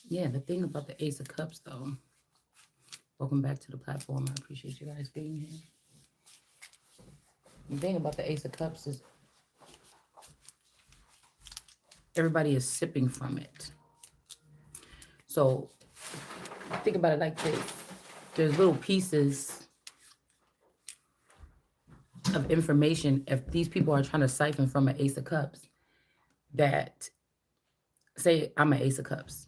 Yeah, the thing about the Ace of Cups, though, welcome back to the platform. I appreciate you guys being here. The thing about the Ace of Cups is everybody is sipping from it. So think about it like this: there's little pieces of information. If these people are trying to siphon from an Ace of Cups, that say I'm an Ace of Cups,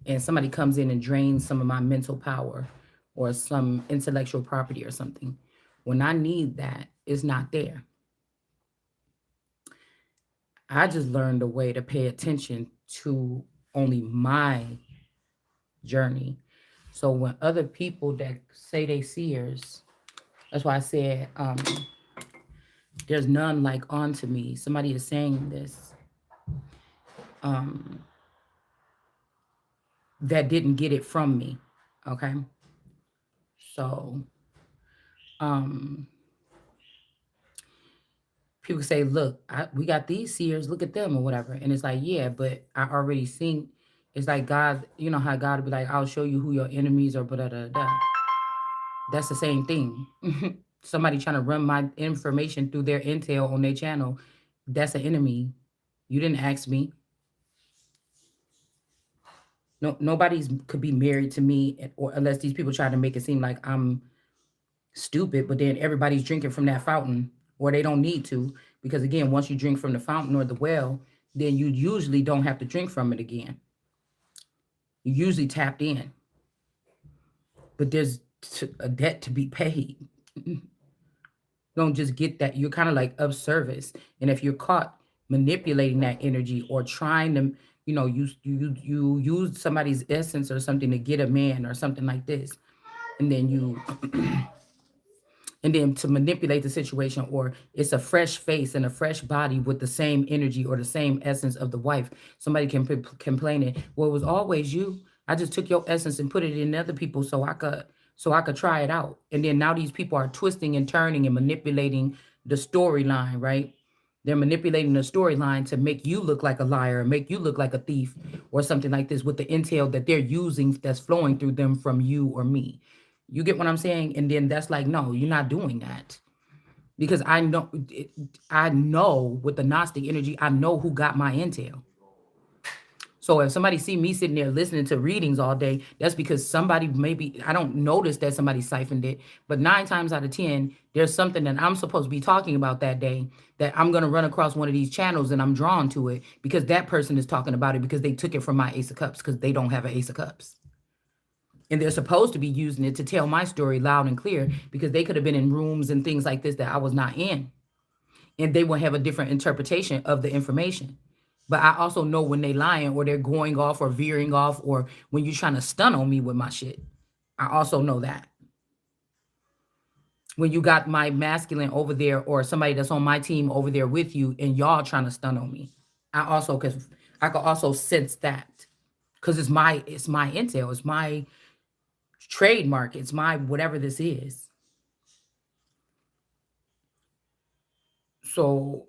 and somebody comes in and drains some of my mental power or some intellectual property or something. When I need that, it's not there. I just learned a way to pay attention to only my journey. So when other people that say they seers, that's why I said there's none like unto me. Somebody is saying this um, that didn't get it from me. Okay, so um, people say, "Look, we got these seers. Look at them or whatever." And it's like, yeah, but I already seen. It's like God. You know how God would be like, "I'll show you who your enemies are." But that's the same thing. Somebody trying to run my information through their intel on their channel, that's an enemy. You didn't ask me. No, nobody's could be married to me, or unless these people try to make it seem like I'm stupid. But then everybody's drinking from that fountain, or they don't need to, because again, once you drink from the fountain or the well, then you usually don't have to drink from it again. You usually tapped in, but there's a debt to be paid. Don't just get that. You're kind of like of service, and if you're caught manipulating that energy or trying to, you use somebody's essence or something to get a man or something like this, and then you and then to manipulate the situation, or it's a fresh face and a fresh body with the same energy or the same essence of the wife. Somebody can complain it, well, it was always you. I just took your essence and put it in other people so I could try it out. And then now these people are twisting and turning and manipulating the storyline, right? They're manipulating the storyline to make you look like a liar, make you look like a thief or something like this, with the intel that they're using that's flowing through them from you or me. You get what I'm saying? And then that's like, no, you're not doing that. Because I know with the Gnostic energy, I know who got my intel. So if somebody see me sitting there listening to readings all day, that's because somebody, maybe I don't notice that somebody siphoned it, but 9 times out of 10, there's something that I'm supposed to be talking about that day that I'm going to run across one of these channels and I'm drawn to it because that person is talking about it because they took it from my Ace of Cups because they don't have an Ace of Cups. And they're supposed to be using it to tell my story loud and clear because they could have been in rooms and things like this that I was not in. And they will have a different interpretation of the information. But I also know when they lying or they're going off or veering off, or when you're trying to stun on me with my shit. I also know that. When you got my masculine over there or somebody that's on my team over there with you and y'all trying to stun on me. I could also sense that. Because it's my intel. It's my trademark. It's my whatever this is. So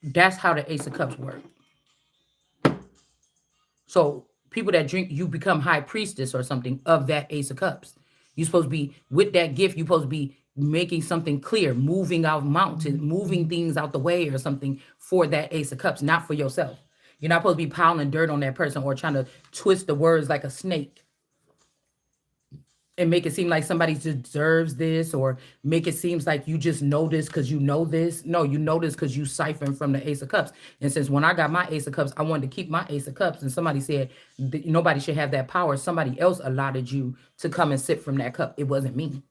that's how the Ace of Cups work. So people that drink, you become high priestess or something of that Ace of Cups. You're supposed to be with that gift. You're supposed to be making something clear, moving out mountains, moving things out the way or something for that Ace of Cups, not for yourself. You're not supposed to be piling dirt on that person or trying to twist the words like a snake and make it seem like somebody deserves this, or make it seems like you just know this because you know this. No, you know this because you siphon from the Ace of Cups. And since when I got my Ace of Cups, I wanted to keep my Ace of Cups. And somebody said nobody should have that power. Somebody else allotted you to come and sip from that cup. It wasn't me.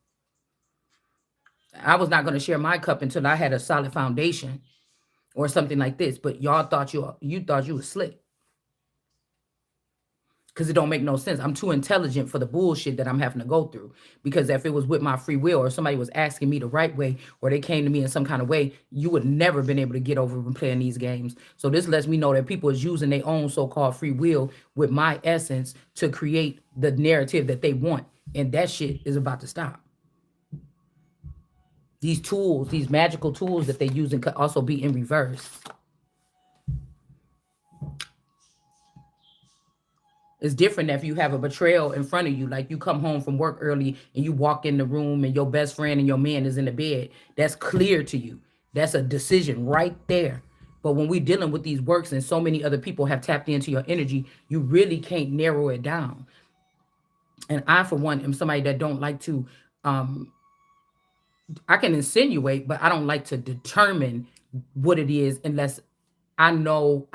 I was not going to share my cup until I had a solid foundation or something like this. But y'all thought you thought you was slick. Because it don't make no sense. I'm too intelligent for the bullshit that I'm having to go through. Because if it was with my free will, or somebody was asking me the right way, or they came to me in some kind of way, you would never been able to get over and playing these games. So this lets me know that people is using their own so-called free will with my essence to create the narrative that they want. And that shit is about to stop. These tools, these magical tools that they use, could also be in reverse. It's different if you have a betrayal in front of you, like you come home from work early and you walk in the room and your best friend and your man is in the bed. That's clear to you. That's a decision right there. But when we're dealing with these works and so many other people have tapped into your energy, you really can't narrow it down. And I, for one, am somebody that don't like to, um, I can insinuate, but I don't like to determine what it is unless I know,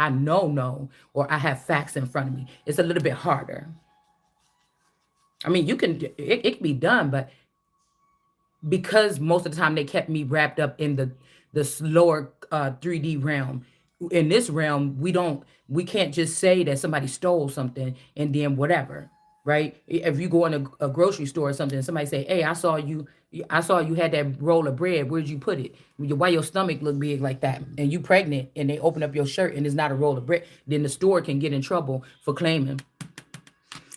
or I have facts in front of me. It's a little bit harder. I mean, it can be done, but because most of the time they kept me wrapped up in the slower 3D realm. In this realm, we can't just say that somebody stole something and then whatever, right? If you go in a grocery store or something, and somebody say, "Hey, I saw you had that roll of bread. Where'd you put it? Why your stomach look big like that? And you pregnant?" And they open up your shirt and it's not a roll of bread. Then the store can get in trouble for claiming.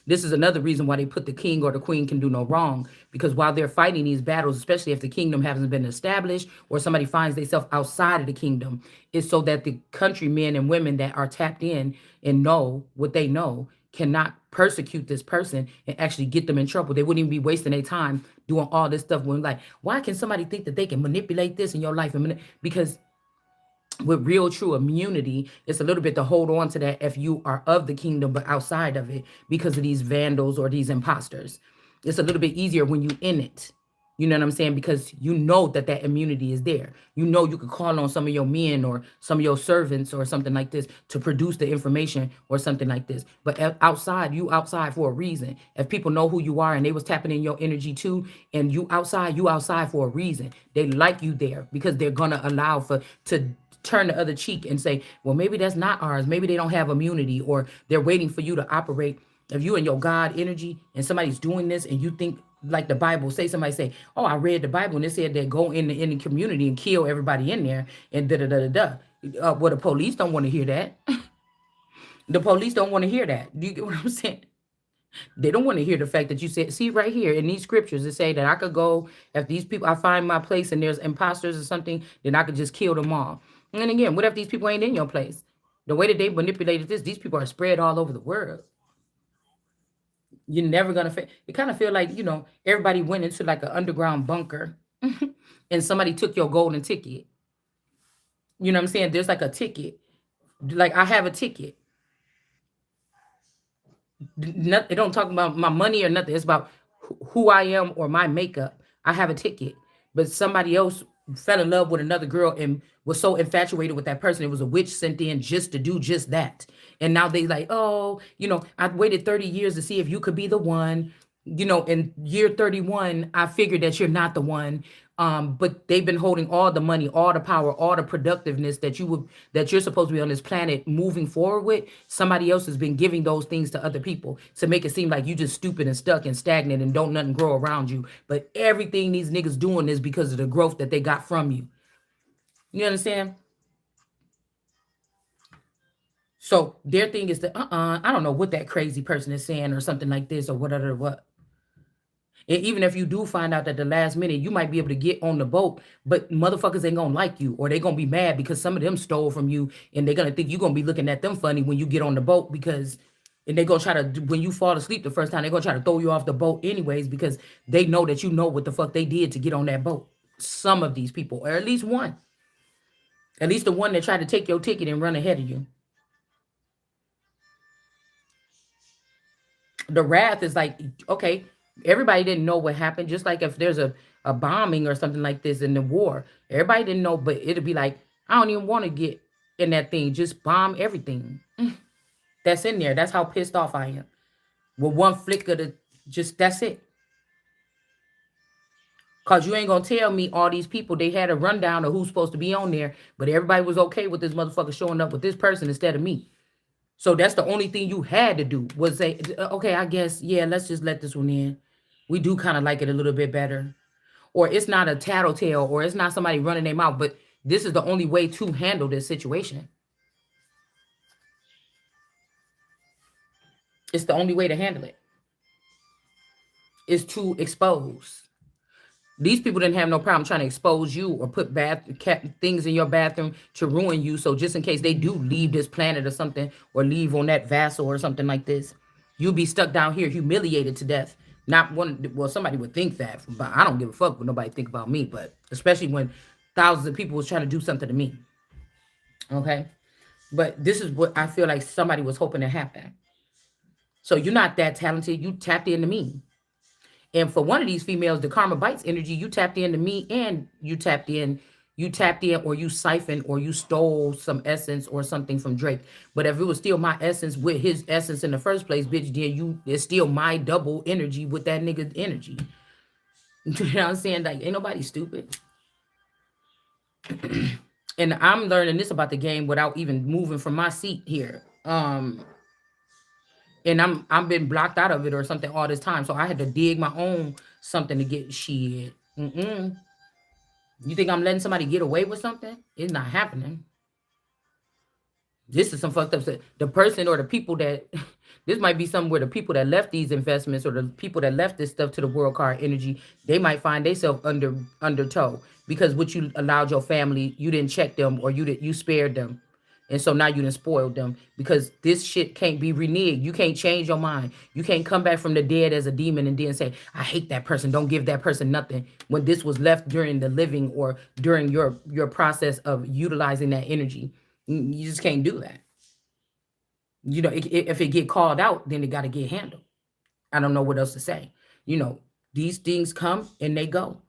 This is another reason why they put the king or the queen can do no wrong. Because while they're fighting these battles, especially if the kingdom hasn't been established or somebody finds themselves outside of the kingdom, is so that the countrymen and women that are tapped in and know what they know cannot persecute this person and actually get them in trouble. They wouldn't even be wasting their time doing all this stuff when, like, why can somebody think that they can manipulate this in your life? Because with real true immunity, it's a little bit to hold on to that if you are of the kingdom but outside of it because of these vandals or these imposters. It's a little bit easier when you in it. You know what I'm saying? Because you know that that immunity is there. You know you could call on some of your men or some of your servants or something like this to produce the information or something like this. But outside, you outside for a reason. If people know who you are and they was tapping in your energy too, and you outside for a reason. They like you there because they're gonna allow for to turn the other cheek and say, well, maybe that's not ours. Maybe they don't have immunity, or they're waiting for you to operate. If you and your God energy and somebody's doing this and you think like the Bible say, somebody say, oh, I read the Bible and it said that go in the community and kill everybody in there and da da da da da. Well, the police don't want to hear that. The police don't want to hear that. Do you get what I'm saying? They don't want to hear the fact that you said, see right here in these scriptures, it say that I could go, if these people, I find my place and there's imposters or something, then I could just kill them all. And again, what if these people ain't in your place? The way that they manipulated this, these people are spread all over the world. You're never gonna. It kind of feel like everybody went into like an underground bunker, and somebody took your golden ticket. You know what I'm saying? There's like a ticket. Like I have a ticket. It don't talk about my money or nothing. It's about who I am or my makeup. I have a ticket, but somebody else fell in love with another girl and was so infatuated with that person. It was a witch sent in just to do just that. And now they like, oh, I waited 30 years to see if you could be the one. In year 31, I figured that you're not the one. But they've been holding all the money, all the power, all the productiveness that you're supposed to be on this planet moving forward with. Somebody else has been giving those things to other people to make it seem like you just stupid and stuck and stagnant and don't nothing grow around you. But everything these niggas doing is because of the growth that they got from you. You understand? So their thing is that I don't know what that crazy person is saying or something like this or whatever. What? And even if you do find out at the last minute, you might be able to get on the boat, but motherfuckers ain't gonna like you, or they gonna be mad because some of them stole from you, and they're gonna think you're gonna be looking at them funny when you get on the boat because, and they gonna try to when you fall asleep the first time, they're gonna try to throw you off the boat anyways because they know that you know what the fuck they did to get on that boat. Some of these people, or at least the one that tried to take your ticket and run ahead of you. The wrath is like, okay, everybody didn't know what happened. Just like if there's a bombing or something like this in the war, everybody didn't know, but it'll be like, I don't even want to get in that thing. Just bomb everything that's in there. That's how pissed off I am. With one flick of the, just that's it. Cause you ain't gonna tell me all these people they had a rundown of who's supposed to be on there, but everybody was okay with this motherfucker showing up with this person instead of me. So that's the only thing you had to do was say, okay, I guess, yeah, let's just let this one in. We do kind of like it a little bit better. Or it's not a tattletale, or it's not somebody running their mouth, but this is the only way to handle this situation. It's the only way to handle it is to expose. These people didn't have no problem trying to expose you or put things in your bathroom to ruin you. So just in case they do leave this planet or something, or leave on that vessel or something like this, You'll be stuck down here humiliated to death. Not one, well, somebody would think that, but I don't give a fuck what nobody think about me. But especially when thousands of people was trying to do something to me. Okay. But this is what I feel like somebody was hoping to happen. So you're not that talented. You tapped into me. And for one of these females, the karma bites energy, you tapped into me and you tapped in or you siphoned or you stole some essence or something from Drake. But if it was still my essence with his essence in the first place, bitch, then it's still my double energy with that nigga energy. You know what I'm saying? Like, ain't nobody stupid. And I'm learning this about the game without even moving from my seat here. And I'm been blocked out of it or something all this time. So I had to dig my own something to get shit. Mm-mm. You think I'm letting somebody get away with something? It's not happening. This is some fucked up shit. The person or the people that this might be somewhere the people that left these investments or the people that left this stuff to the world card energy, they might find themselves under tow because what you allowed your family, you didn't check them or you spared them. And so now you done spoiled them because this shit can't be reneged. You can't change your mind. You can't come back from the dead as a demon and then say, I hate that person. Don't give that person nothing. When this was left during the living or during your process of utilizing that energy. You just can't do that. You know, if it get called out, then it got to get handled. I don't know what else to say. You know, these things come and they go.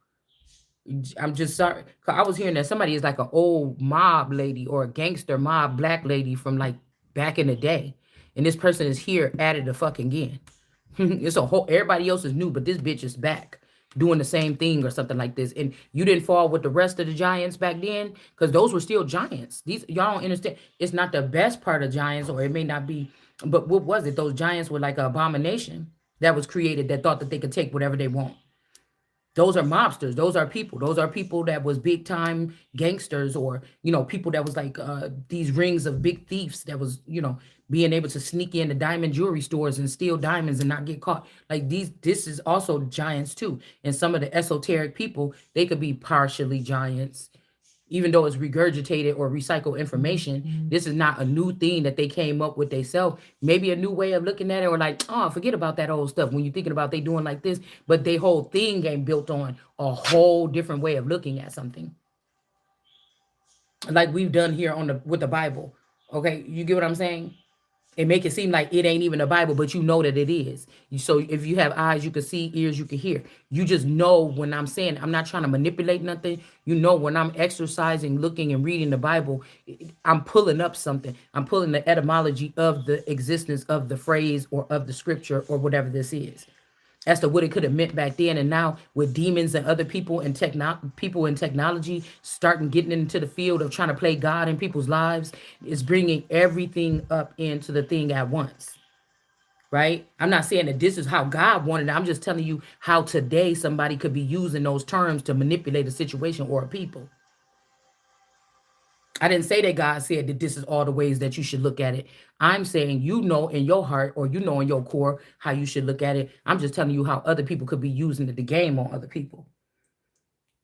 I'm just sorry. 'Cause I was hearing that somebody is like an old mob lady or a gangster mob black lady from like back in the day. And this person is here at it a fucking again. It's a whole everybody else is new, but this bitch is back doing the same thing or something like this. And you didn't fall with the rest of the giants back then, because those were still giants. These y'all don't understand. It's not the best part of giants, or it may not be, but what was it? Those giants were like an abomination that was created that thought that they could take whatever they want. Those are mobsters. Those are people. Those are people that was big time gangsters, or people that was like these rings of big thieves that was being able to sneak into diamond jewelry stores and steal diamonds and not get caught. Like this is also giants too. And some of the esoteric people, they could be partially giants, even though it's regurgitated or recycled information. This is not a new thing that they came up with themselves. Maybe a new way of looking at it, or like, oh, forget about that old stuff when you're thinking about they doing like this, but they whole thing ain't built on a whole different way of looking at something, like we've done here on the with the Bible. Okay, you get what I'm saying? And make it seem like it ain't even the Bible, but you know that it is. So if you have eyes, you can see, ears, you can hear. You just know when I'm saying, I'm not trying to manipulate nothing. You know, when I'm exercising, looking and reading the Bible, I'm pulling up something. I'm pulling the etymology of the existence of the phrase or of the scripture or whatever this is, as to what it could have meant back then. And now with demons and other people and people in technology starting getting into the field of trying to play God in people's lives, is bringing everything up into the thing at once. Right? I'm not saying that this is how God wanted it. I'm just telling you how today somebody could be using those terms to manipulate a situation or a people. I didn't say that God said that this is all the ways that you should look at it. I'm saying you know in your heart, or you know in your core, how you should look at it. I'm just telling you how other people could be using the game on other people.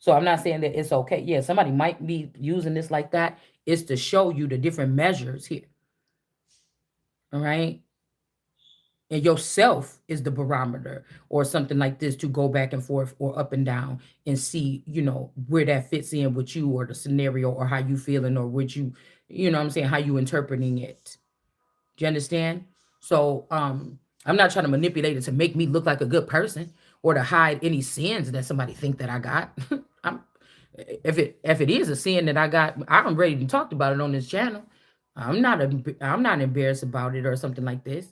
So I'm not saying that it's okay. Yeah, somebody might be using this like that. It's to show you the different measures here. All right. And yourself is the barometer or something like this to go back and forth or up and down and see, where that fits in with you or the scenario or how you feeling or what you know what I'm saying, how you interpreting it. Do you understand? So I'm not trying to manipulate it to make me look like a good person or to hide any sins that somebody think that I got. I'm if it is a sin that I got, I'm ready to talk about it on this channel. I'm not embarrassed about it or something like this.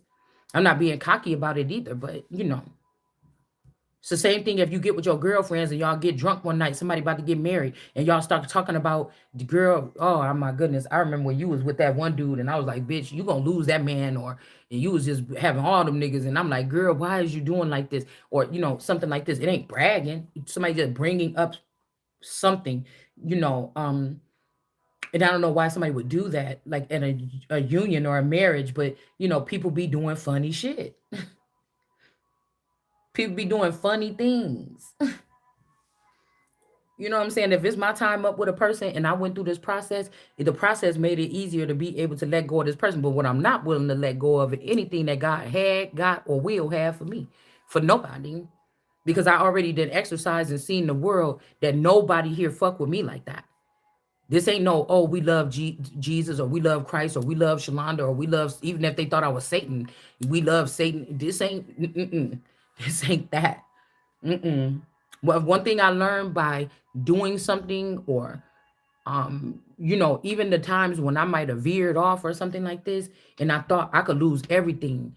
I'm not being cocky about it either, but it's the same thing if you get with your girlfriends and y'all get drunk one night, somebody about to get married, and y'all start talking about the girl. Oh my goodness. I remember when you was with that one dude and I was like, bitch, you gonna lose that man, and you was just having all them niggas. And I'm like, girl, why is you doing like this? Or, something like this. It ain't bragging. Somebody just bringing up something, and I don't know why somebody would do that, like in a union or a marriage, but people be doing funny shit. People be doing funny things. You know what I'm saying? If it's my time up with a person and I went through this process, the process made it easier to be able to let go of this person. But what I'm not willing to let go of anything that God had, got, or will have for me, for nobody, because I already did exercise and seen the world that nobody here fuck with me like that. This ain't no, oh, we love Jesus, or we love Christ, or we love Shalonda, or we love, even if they thought I was Satan, we love Satan. This ain't, this ain't that. Mm-mm. Well, one thing I learned by doing something, or even the times when I might have veered off or something like this, and I thought I could lose everything.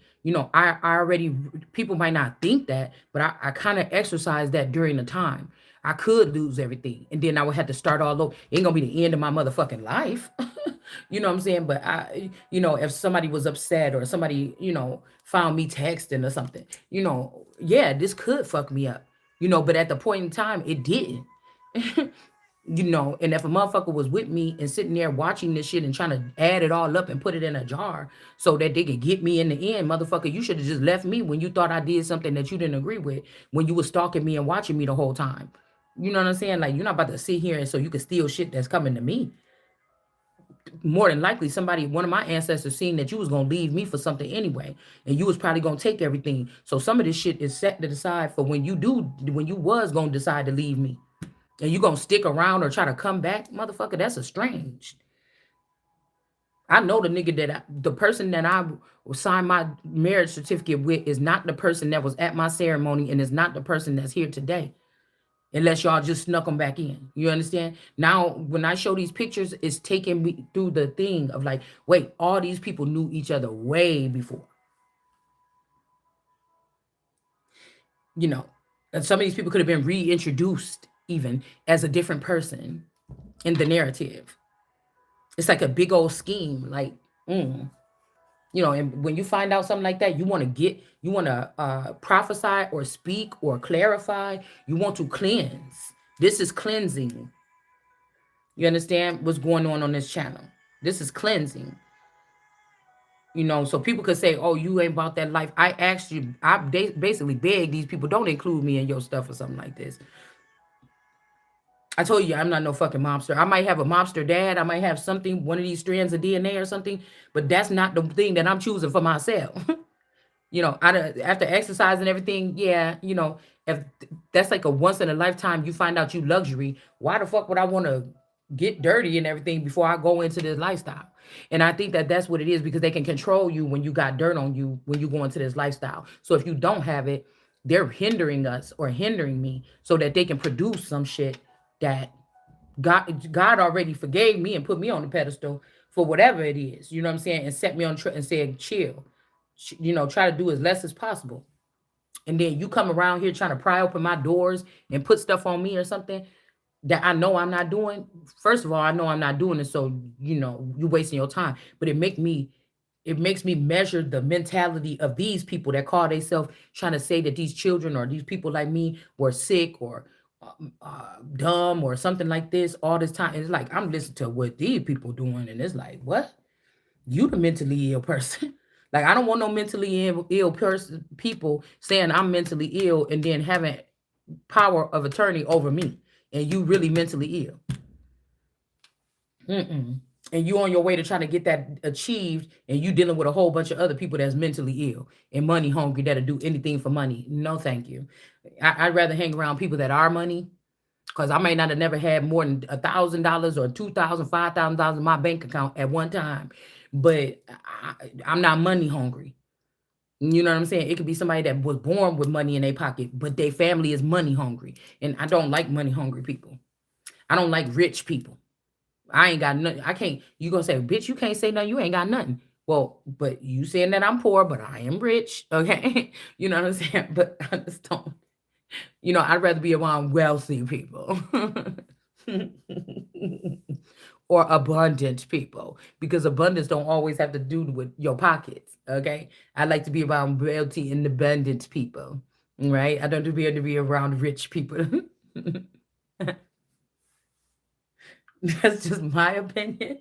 I already, people might not think that, but I kind of exercised that during the time. I could lose everything, and then I would have to start all over. It ain't gonna be the end of my motherfucking life. You know what I'm saying? But if somebody was upset, or somebody, found me texting or something, yeah, this could fuck me up. But at the point in time, it didn't. And if a motherfucker was with me and sitting there watching this shit and trying to add it all up and put it in a jar so that they could get me in the end, motherfucker, you should have just left me when you thought I did something that you didn't agree with, when you was stalking me and watching me the whole time. You know what I'm saying? Like, you're not about to sit here and so you can steal shit that's coming to me. More than likely, one of my ancestors seen that you was gonna leave me for something anyway, and you was probably gonna take everything. So some of this shit is set to the side for when you was gonna decide to leave me. And you gonna stick around or try to come back, motherfucker, that's a strange. I know the person that I signed my marriage certificate with is not the person that was at my ceremony, and is not the person that's here today. Unless y'all just snuck them back in. You understand? Now, when I show these pictures, it's taking me through the thing of like, wait, all these people knew each other way before. You know, and some of these people could have been reintroduced even as a different person in the narrative. It's like a big old scheme. Like, and when you find out something like that, you want to prophesy or speak or clarify. You want to cleanse. This is cleansing. You understand what's going on this channel? This is cleansing. So people could say, "Oh, you ain't about that life." I actually, basically beg these people, don't include me in your stuff or something like this. I told you I'm not no fucking mobster. I might have a mobster dad. I might have something, one of these strands of DNA or something, but that's not the thing that I'm choosing for myself. After exercise and everything, yeah, if that's like a once in a lifetime, you find out you luxury, why the fuck would I want to get dirty and everything before I go into this lifestyle? And I think that that's what it is, because they can control you when you got dirt on you, when you go into this lifestyle. So if you don't have it, they're hindering us or hindering me so that they can produce some shit that God already forgave me and put me on the pedestal for whatever it is. You know what I'm saying? And set me on and said, chill. Try to do as less as possible. And then you come around here trying to pry open my doors and put stuff on me or something that I know I'm not doing. First of all, I know I'm not doing it, so you're wasting your time. But it makes me measure the mentality of these people that call themselves trying to say that these children or these people like me were sick or dumb or something like this all this time. It's like I'm listening to what these people doing, and it's like, what? You the mentally ill person. Like, I don't want no mentally ill person, people saying I'm mentally ill and then having power of attorney over me, and you really mentally ill. Mm-mm. And you on your way to try to get that achieved, and you dealing with a whole bunch of other people that's mentally ill and money hungry that'll do anything for money. No, thank you. I'd rather hang around people that are money, because I may not have never had more than $1,000 or $2,000, $5,000 in my bank account at one time, but I'm not money hungry. You know what I'm saying? It could be somebody that was born with money in their pocket, but their family is money hungry, and I don't like money hungry people. I don't like rich people. I ain't got nothing. I can't. You gonna say, bitch? You can't say nothing. You ain't got nothing. Well, but you saying that I'm poor, but I am rich. Okay, you know what I'm saying? But I just don't. I'd rather be around wealthy people or abundant people, because abundance don't always have to do with your pockets. Okay, I like to be around wealthy and abundant people. Right? I don't to be around rich people. That's just my opinion.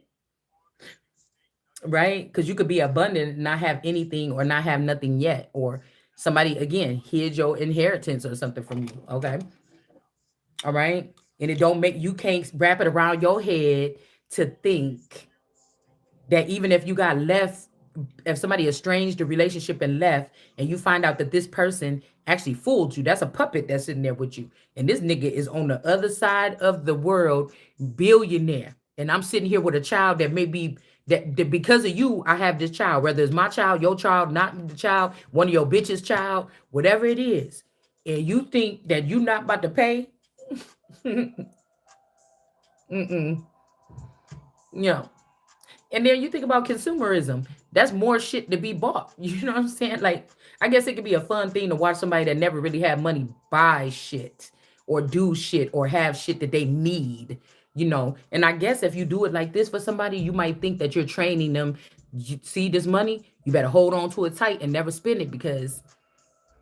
Right? Because you could be abundant and not have anything, or not have nothing yet, or somebody again hid your inheritance or something from you. Okay. All right. And it don't make you can't wrap it around your head to think that even if you got left, if somebody estranged the relationship and left, and you find out that this person actually fooled you, that's a puppet that's sitting there with you. And this nigga is on the other side of the world, billionaire. And I'm sitting here with a child that may be that because of you, I have this child, whether it's my child, your child, not the child, one of your bitches' child, whatever it is. And you think that you not about to pay? Mm-mm. Yeah. And then you think about consumerism. That's more shit to be bought. You know what I'm saying? Like, I guess it could be a fun thing to watch somebody that never really had money buy shit or do shit or have shit that they need, you know. And I guess if you do it like this for somebody, you might think that you're training them. You see this money, you better hold on to it tight and never spend it because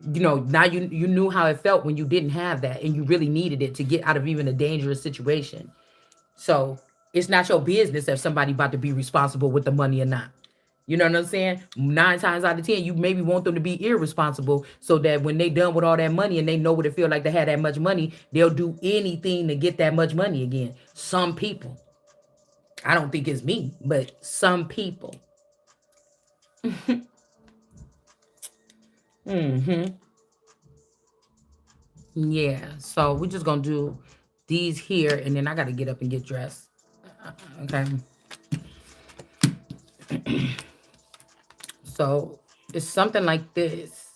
now you knew how it felt when you didn't have that and you really needed it to get out of even a dangerous situation. So it's not your business if somebody about to be responsible with the money or not. You know what I'm saying? 9 times out of 10, you maybe want them to be irresponsible so that when they done with all that money and they know what it feel like to have that much money, they'll do anything to get that much money again. Some people. I don't think it's me, but some people. Mm-hmm. Yeah. So we're just gonna do these here, and then I gotta get up and get dressed. Okay. So it's something like this.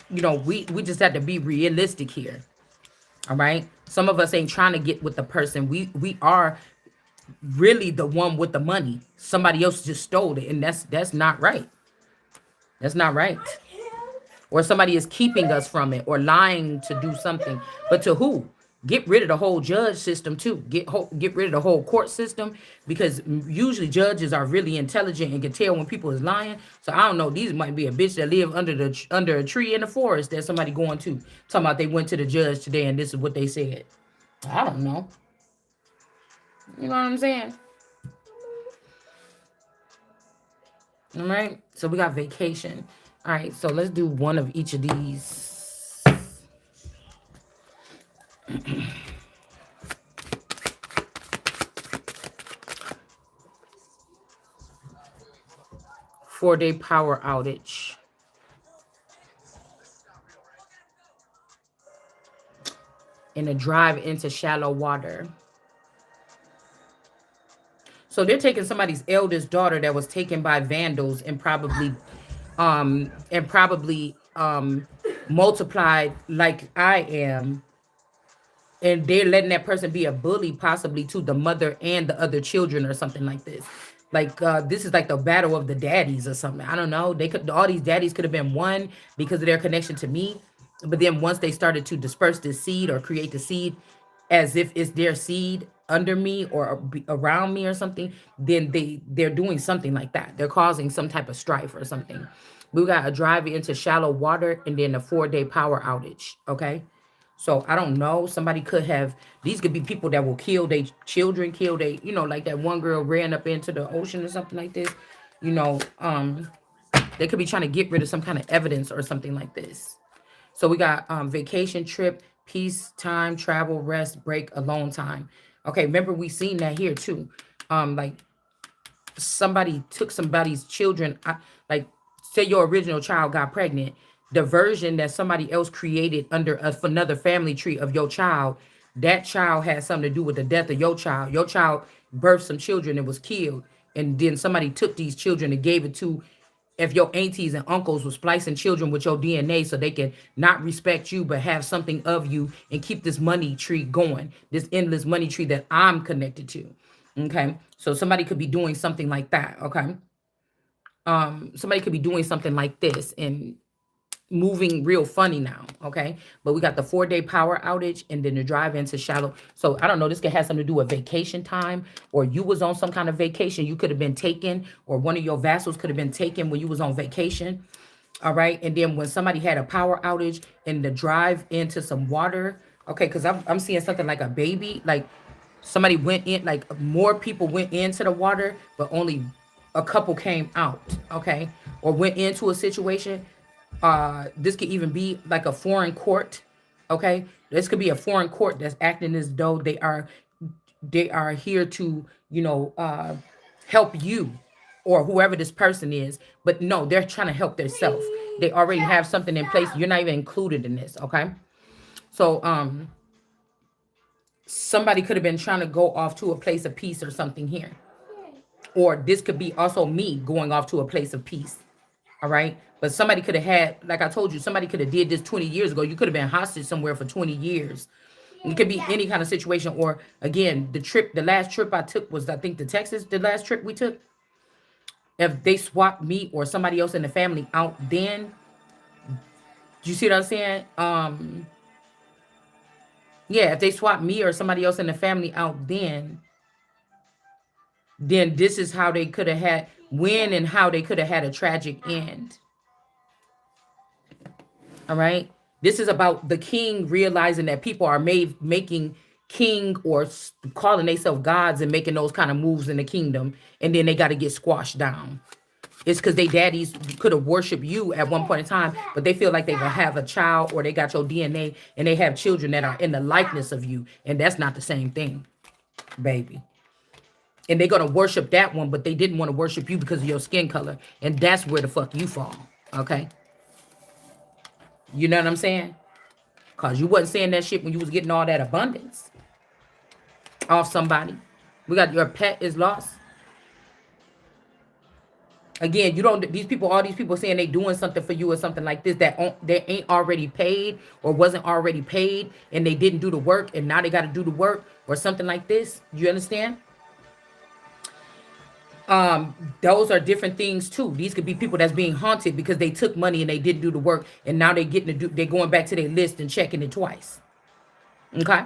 We just have to be realistic here. All right. Some of us ain't trying to get with the person. We are really the one with the money. Somebody else just stole it, and that's not right. That's not right. Or somebody is keeping us from it or lying to do something. But to who? Get rid of the whole judge system too. Get rid of the whole court system because usually judges are really intelligent and can tell when people is lying. So I don't know. These might be a bitch that live under a tree in the forest that somebody going to talking about they went to the judge today and this is what they said. I don't know. You know what I'm saying? All right. So we got vacation. All right. So let's do one of each of these. 4-day power outage. And a drive into shallow water. So they're taking somebody's eldest daughter that was taken by vandals and probably multiplied like I am, and they're letting that person be a bully possibly to the mother and the other children or something like this. Like this is like the battle of the daddies or something. I don't know. They could all these daddies could have been one because of their connection to me. But then once they started to disperse the seed or create the seed as if it's their seed under me or around me or something, then they're doing something like that. They're causing some type of strife or something. We got a drive into shallow water and then a 4-day power outage. Okay. So I don't know. Somebody could have, these could be people that will kill their children, kill they, like that one girl ran up into the ocean or something like this. You know, they could be trying to get rid of some kind of evidence or something like this. So we got vacation, trip, peace, time, travel, rest, break, alone time. Okay, remember we seen that here too. Like somebody took somebody's children, like say your original child got pregnant, the version that somebody else created under another family tree of your child, that child had something to do with the death of your child. Your child birthed some children and was killed, and then somebody took these children and gave it to, if your aunties and uncles were splicing children with your DNA so they can not respect you but have something of you and keep this money tree going, this endless money tree that I'm connected to. Okay, so somebody could be doing something like that. Okay, somebody could be doing something like this and moving real funny now. Okay, but we got the 4-day power outage and then the drive into shallow. So I don't know, this could have something to do with vacation time, or you was on some kind of vacation, you could have been taken, or one of your vassals could have been taken when you was on vacation. All right, and then when somebody had a power outage and the drive into some water. Okay, because I'm seeing something like a baby, like somebody went in, like more people went into the water but only a couple came out. Okay, or went into a situation. This could even be like a foreign court Okay, this could be a foreign court that's acting as though they are here to, help you or whoever this person is, but no, they're trying to help themselves. They already have something in place. You're not even included in this. Okay, so somebody could have been trying to go off to a place of peace or something here, or this could be also me going off to a place of peace. All right, but somebody could have had, like I told you, somebody could have did this 20 years ago. You could have been hostage somewhere for 20 years. It could be any kind of situation. Or again, the last trip I took was, I think, to Texas. The last trip we took, if they swapped me or somebody else in the family out, then you see what I'm saying? Yeah, if they swap me or somebody else in the family out, then this is how they could have had, when and how they could have had a tragic end. All right. This is about the king realizing that people are making king or calling themselves gods and making those kind of moves in the kingdom, and then they got to get squashed down. It's because they daddies could have worshipped you at one point in time, but they feel like they will have a child, or they got your DNA and they have children that are in the likeness of you, and that's not the same thing, baby. And they're gonna worship that one, but they didn't want to worship you because of your skin color, and that's where the fuck you fall. Okay, you know what I'm saying? Cause you wasn't saying that shit when you was getting all that abundance off somebody. We got your pet is lost. Again, you don't. These people, all these people saying they doing something for you or something like this that they ain't already paid or wasn't already paid, and they didn't do the work, and now they got to do the work or something like this. You understand? Those are different things too. These could be people that's being haunted because they took money and they didn't do the work, and now they getting to do. They're going back to their list and checking it twice. Okay.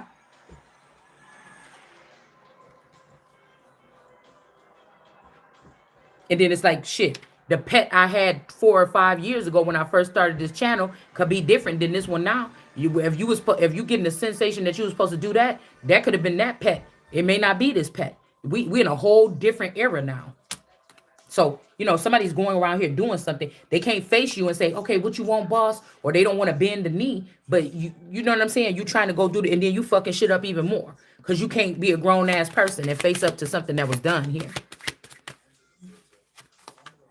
And then it's like, shit, the pet I had 4 or 5 years ago when I first started this channel could be different than this one now. If you getting the sensation that you was supposed to do that, that could have been that pet. It may not be this pet. We in a whole different era now. So, somebody's going around here doing something. They can't face you and say, okay, what you want, boss? Or they don't want to bend the knee. But you know what I'm saying? You trying to go do it, and then you fucking shit up even more. Because you can't be a grown ass person and face up to something that was done here.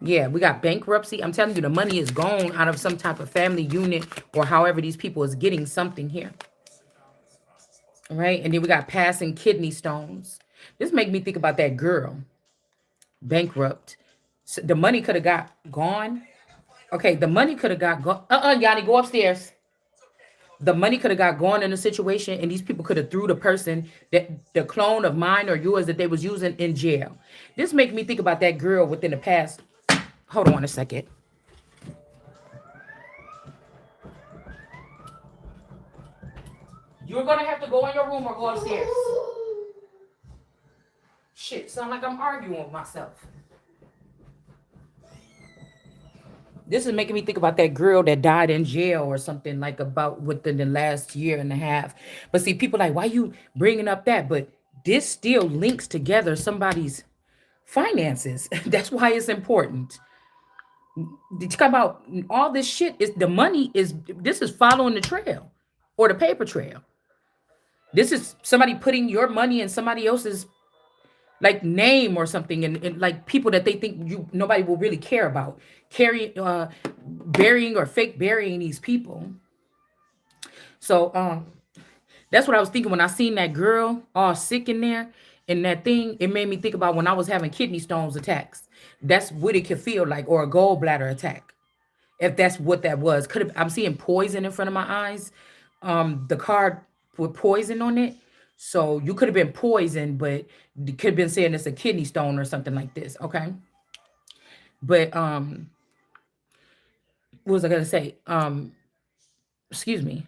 Yeah, we got bankruptcy. I'm telling you, the money is gone out of some type of family unit, or however these people is getting something here. All right. And then we got passing kidney stones. This make me think about that girl, bankrupt. So the money could have got gone. Okay, the money could have got gone. Yanni, go upstairs. The money could have got gone in a situation, and these people could have threw the person, that the clone of mine or yours that they was using, in jail. This make me think about that girl within the past. Hold on a second. You're gonna have to go in your room or go upstairs. Shit, sound like I'm arguing with myself. This is making me think about that girl that died in jail or something, like about within the last year and a half. But see, people like, why you bringing up that? But this still links together somebody's finances. That's why it's important. Did you talk about all this shit? Is the money is this is following the trail or the paper trail. This is somebody putting your money in somebody else's like name or something, and like people that they think nobody will really care about, carrying burying or fake burying these people. So that's what I was thinking when I seen that girl all sick in there, and that thing, it made me think about when I was having kidney stones attacks. That's what it could feel like, or a gallbladder attack, if that's what that was. Could have, I'm seeing poison in front of my eyes. The card with poison on it. So you could have been poisoned, but you could have been saying it's a kidney stone or something like this. Okay. But what was I gonna say? Excuse me.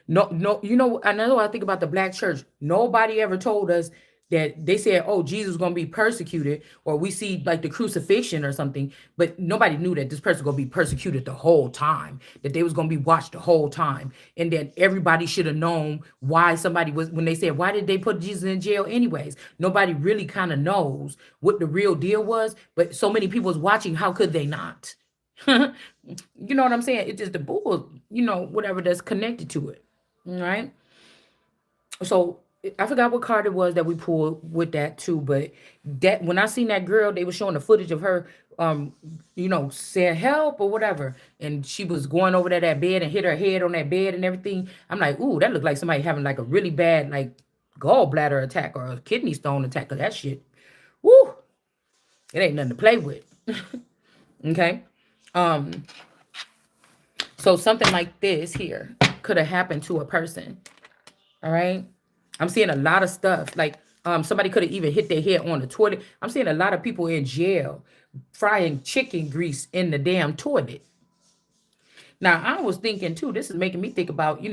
No, no, I know I think about the black church. Nobody ever told us that they said, oh, Jesus is gonna be persecuted, or we see like the crucifixion or something, but nobody knew that this person gonna be persecuted the whole time, that they was gonna be watched the whole time, and that everybody should have known why somebody was, when they said, why did they put Jesus in jail anyways? Nobody really kind of knows what the real deal was, but so many people was watching, how could they not? You know what I'm saying? It's just the bull, whatever that's connected to it. All right. So I forgot what card it was that we pulled with that too, but that when I seen that girl, they were showing the footage of her, um, saying help or whatever, and she was going over to that bed and hit her head on that bed and everything. I'm like, ooh, that looked like somebody having like a really bad like gallbladder attack or a kidney stone attack. Cause that shit, woo, it ain't nothing to play with. Okay, um, so something like this here could have happened to a person. All right. I'm seeing a lot of stuff. Like somebody could have even hit their head on the toilet. I'm seeing a lot of people in jail frying chicken grease in the damn toilet. Now I was thinking too, this is making me think about,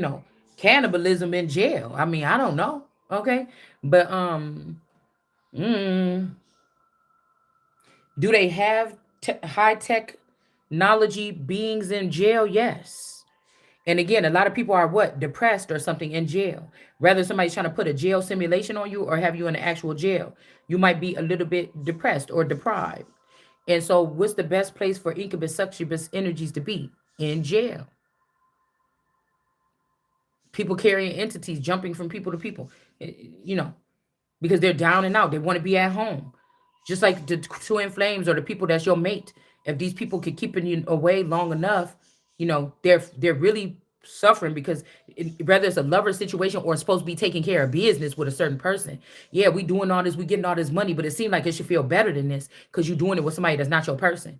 cannibalism in jail. I mean, I don't know. Okay. But mm, do they have high technology beings in jail? Yes. And again, a lot of people are what? Depressed or something in jail. Rather somebody's trying to put a jail simulation on you or have you in the actual jail. You might be a little bit depressed or deprived. And so what's the best place for incubus succubus energies to be? In jail. People carrying entities, jumping from people to people. You know, because they're down and out. They want to be at home. Just like the twin flames or the people that's your mate. If these people could keep you away long enough, they're really suffering because whether it's a lover situation or it's supposed to be taking care of business with a certain person. Yeah, we doing all this, we getting all this money, but it seemed like it should feel better than this because you're doing it with somebody that's not your person.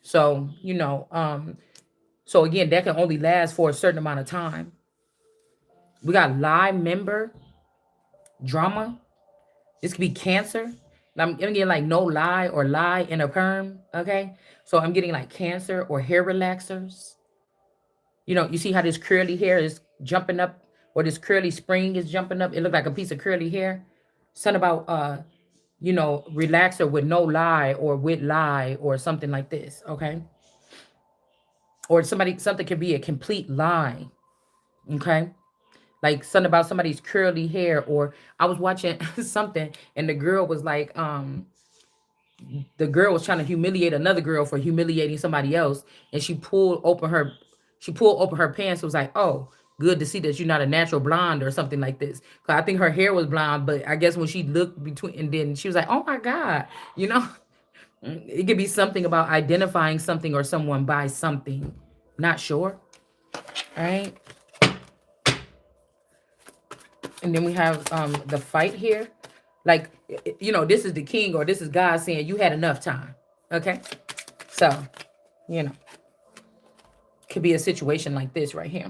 So, so again, that can only last for a certain amount of time. We got lie member drama. This could be cancer. I'm getting like no lie or lie in a perm. Okay. So I'm getting like cancer or hair relaxers. You see how this curly hair is jumping up or this curly spring is jumping up. It looked like a piece of curly hair. Something about, relaxer with no lie or with lie or something like this. Okay. Or something could be a complete lie. Okay. Like something about somebody's curly hair, or I was watching something and the girl was trying to humiliate another girl for humiliating somebody else, and she pulled open her pants. It was like, oh, good to see that you're not a natural blonde or something like this. 'Cause I think her hair was blonde, but I guess when she looked between, and then she was like, oh my god, you know, it could be something about identifying something or someone by something. Not sure. All right. And then we have the fight here. Like, this is the king or this is God saying you had enough time. Okay. So, you know, could be a situation like this right here.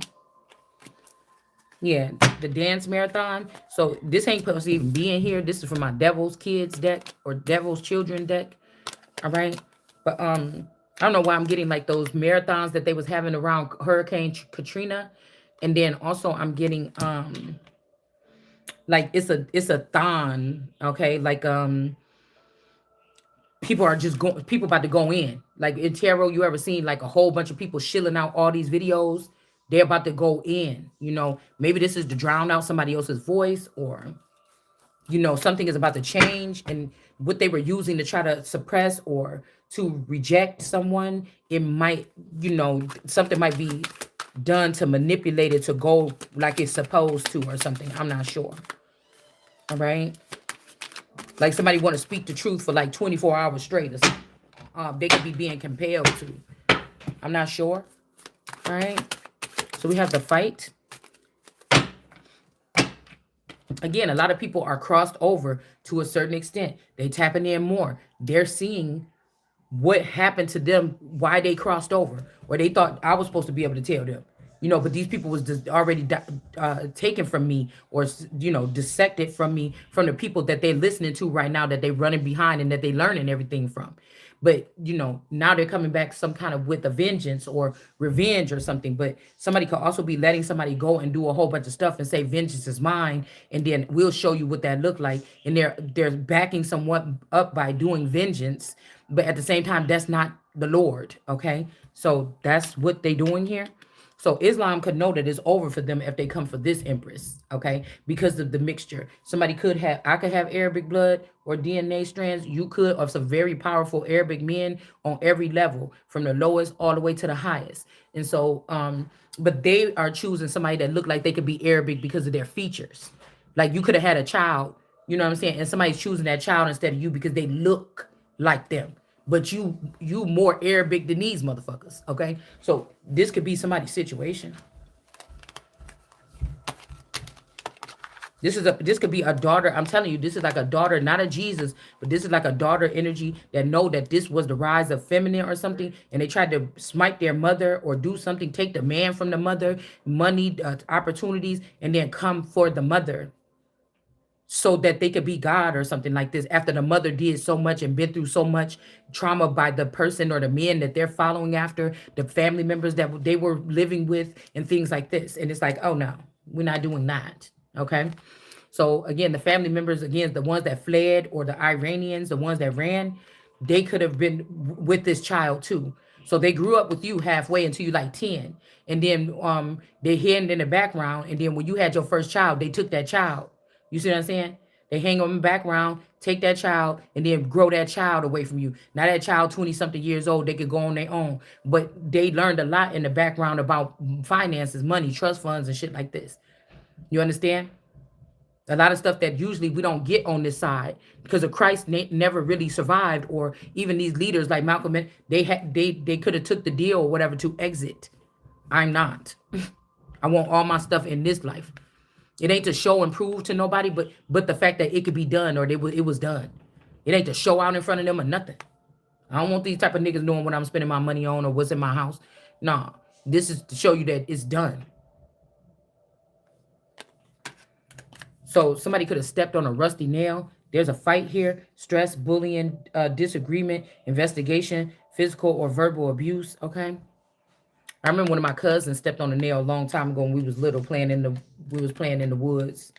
Yeah, the dance marathon. So this ain't supposed to even be in here. This is for my devil's kids deck or devil's children deck. All right. But I don't know why I'm getting like those marathons that they was having around Hurricane Katrina. And then also I'm getting like it's a thon, okay? Like people about to go in. Like in tarot, you ever seen like a whole bunch of people shilling out all these videos? They're about to go in, maybe this is to drown out somebody else's voice, or something is about to change, and what they were using to try to suppress or to reject someone, it might, something might be done to manipulate it to go like it's supposed to or something. I'm not sure. All right. Like somebody want to speak the truth for like 24 hours straight or something. They could be being compelled to. I'm not sure. All right. So we have the fight. Again, a lot of people are crossed over to a certain extent. They tapping in more. They're seeing what happened to them, why they crossed over, or they thought I was supposed to be able to tell them. But these people was just already taken from me, or dissected from me, from the people that they're listening to right now, that they're running behind and that they learning everything from. But now they're coming back some kind of with a vengeance or revenge or something. But somebody could also be letting somebody go and do a whole bunch of stuff and say vengeance is mine, and then we'll show you what that looked like. And they're backing someone up by doing vengeance, but at the same time, that's not the Lord. Okay, so that's what they doing here. So Islam could know that it's over for them if they come for this empress, okay? Because of the mixture. Somebody could have, I could have Arabic blood or DNA strands. You could, of some very powerful Arabic men on every level, from the lowest all the way to the highest. And so, but they are choosing somebody that look like they could be Arabic because of their features. Like you could have had a child, you know what I'm saying? And somebody's choosing that child instead of you because they look like them. But you more Arabic than these motherfuckers, okay? So this could be somebody's situation. This could be a daughter. I'm telling you, this is like a daughter, not a Jesus, but this is like a daughter energy that know that this was the rise of feminine or something, and they tried to smite their mother or do something, take the man from the mother, money, opportunities, and then come for the mother so that they could be God or something like this after the mother did so much and been through so much trauma by the person or the men that they're following after, the family members that they were living with, and things like this. And it's like, oh no, we're not doing that. Okay. So again, the family members, again, the ones that fled, or the Iranians, the ones that ran, they could have been with this child too. So they grew up with you halfway until you like 10. And then they hid in the background. And then when you had your first child, they took that child. You see what I'm saying? They hang on in the background, take that child, and then grow that child away from you. Now that child, 20 something years old, they could go on their own. But they learned a lot in the background about finances, money, trust funds, and shit like this. You understand? A lot of stuff that usually we don't get on this side because of Christ never really survived, or even these leaders like Malcolm, they could have took the deal or whatever to exit. I'm not. I want all my stuff in this life. It ain't to show and prove to nobody, but the fact that it could be done, or it was done. It ain't to show out in front of them or nothing. I don't want these type of niggas knowing what I'm spending my money on or what's in my house. Nah, this is to show you that it's done. So somebody could have stepped on a rusty nail. There's a fight here. Stress, bullying, disagreement, investigation, physical or verbal abuse. Okay. I remember one of my cousins stepped on a nail a long time ago when we was little, we was playing in the woods.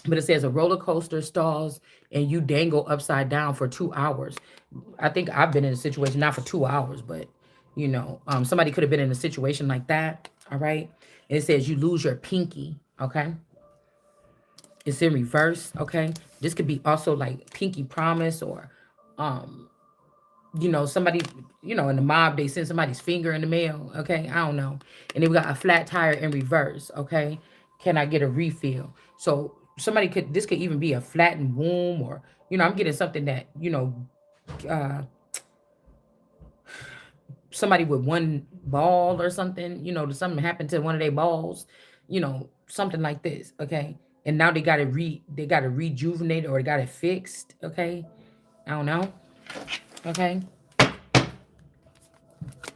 But it says a roller coaster stalls and you dangle upside down for 2 hours. I think I've been in a situation, not for 2 hours, but you know, somebody could have been in a situation like that. All right. And it says you lose your pinky. Okay. It's in reverse. Okay. This could be also like pinky promise, or you know, somebody, you know, in the mob, they send somebody's finger in the mail. Okay. I don't know. And then we got a flat tire in reverse. Okay. Can I get a refill? So this could even be a flattened womb, or, you know, I'm getting something that, you know, somebody with one ball or something, you know, something happened to one of their balls, you know, something like this. Okay. And now they got it rejuvenated, or they got it fixed. Okay. I don't know. Okay.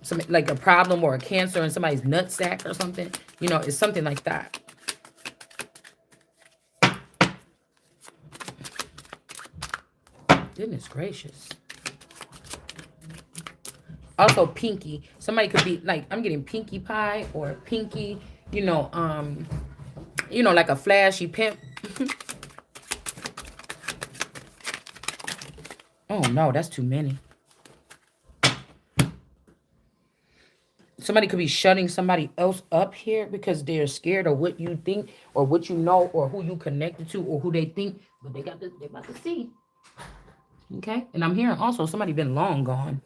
Some, like a problem or a cancer in somebody's nutsack or something. You know, it's something like that. Goodness gracious. Also pinky. Somebody could be like, I'm getting pinky pie or pinky, you know, like a flashy pimp. Oh no, that's too many. Somebody could be shutting somebody else up here because they're scared of what you think or what you know or who you connected to or who they think, but they're about to see. Okay. And I'm hearing also somebody been long gone.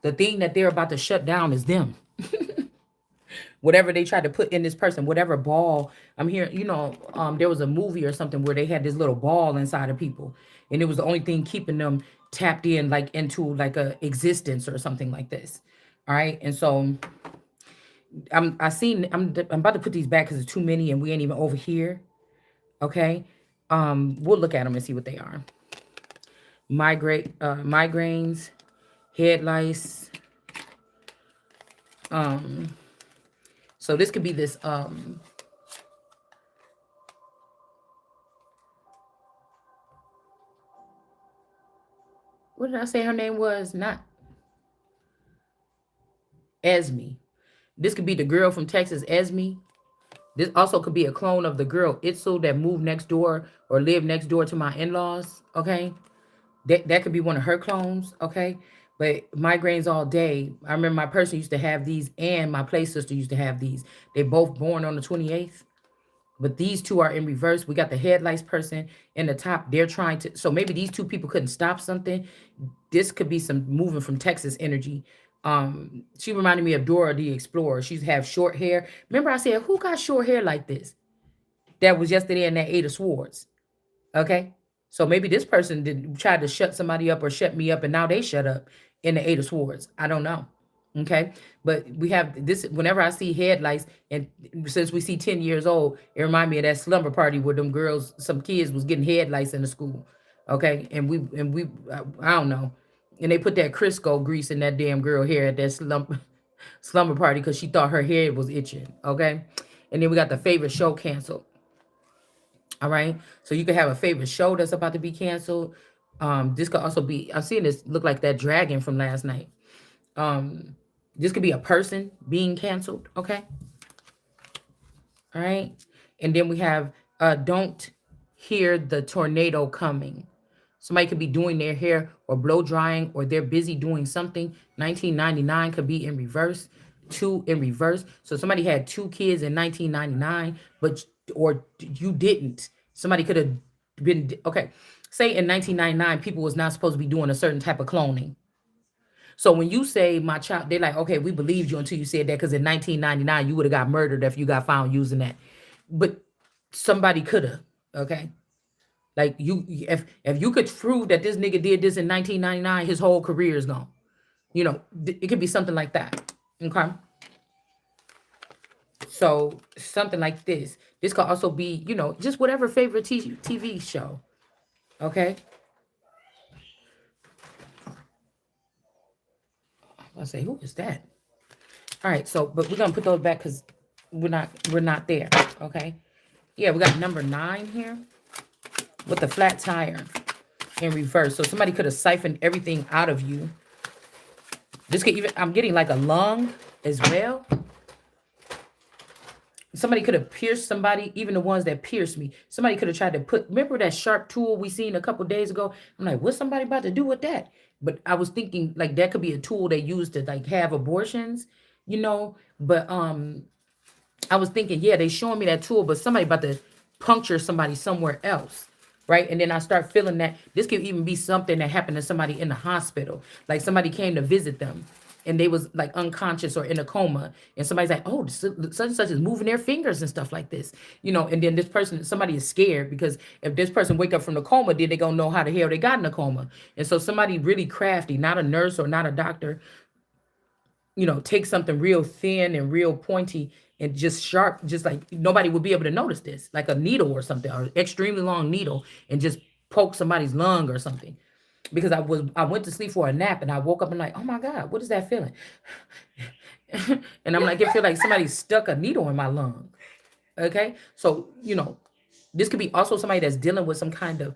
The thing that they're about to shut down is them. Whatever they tried to put in this person, whatever ball. I'm hearing, you know, there was a movie or something where they had this little ball inside of people, and it was the only thing keeping them tapped in, like into like a existence or something like this. All right. And so I'm about to put these back because it's too many and we ain't even over here. Okay. We'll look at them and see what they are. Migraines, head lice. So this could be this what did I say her name was? Not Esme. This could be the girl from Texas, Esme. This also could be a clone of the girl Itzel that moved next door or lived next door to my in-laws. Okay. That could be one of her clones. Okay. But migraines all day. I remember my person used to have these, and my play sister used to have these. They both born on the 28th. But these two are in reverse. We got the headlights person in the top. They're trying to, so maybe these two people couldn't stop something. This could be some moving from Texas energy. She reminded me of Dora the Explorer. She's have short hair. Remember I said, who got short hair like this? That was yesterday in that Eight of Swords. Okay. So maybe this person did try to shut somebody up or shut me up, and now they shut up in the Eight of Swords. I don't know. Okay. But we have this whenever I see headlights, and since we see 10 years old, it remind me of that slumber party where them girls, some kids was getting headlights in the school. Okay. And we I don't know. And they put that Crisco grease in that damn girl hair at that slumber party because she thought her hair was itching. Okay. And then we got the favorite show canceled. All right. So you could have a favorite show that's about to be canceled. This could also be, I'm seeing this look like that dragon from last night. Um, this could be a person being canceled. Okay. All right. And then we have don't hear the tornado coming. Somebody could be doing their hair or blow drying, or they're busy doing something. 1999 could be in reverse, two in reverse. So somebody had two kids in 1999, but or you didn't. Somebody could have been okay. Say in 1999, people was not supposed to be doing a certain type of cloning. So when you say my child, they're like, okay, we believed you until you said that because in 1999 you would have got murdered if you got found using that. But somebody could have. Okay. Like if you could prove that this nigga did this in 1999, his whole career is gone. It could be something like that. Okay. So something like this. This could also be, just whatever favorite TV show. Okay. I'll say, who is that? All right. So, but we're gonna put those back because we're not there. Okay. Yeah, we got number 9 here with the flat tire in reverse. So somebody could have siphoned everything out of you. This could even, I'm getting like a lung as well. Somebody could have pierced somebody, even the ones that pierced me. Somebody could have tried to remember that sharp tool we seen a couple days ago? I'm like, what's somebody about to do with that? But I was thinking like that could be a tool they use to like have abortions, But I was thinking, yeah, they showing me that tool, but somebody about to puncture somebody somewhere else. Right. And then I start feeling that this could even be something that happened to somebody in the hospital. Like somebody came to visit them and they was like unconscious or in a coma. And somebody's like, oh, such and such is moving their fingers and stuff like this, and then somebody is scared because if this person wake up from the coma, then they gonna know how the hell they got in a coma. And so somebody really crafty, not a nurse or not a doctor, take something real thin and real pointy and just sharp, just like nobody would be able to notice this, like a needle or something, or extremely long needle, and just poke somebody's lung or something. Because I went to sleep for a nap and I woke up and like, oh my God, what is that feeling? And I'm like, it feel like somebody stuck a needle in my lung. Okay. So, this could be also somebody that's dealing with some kind of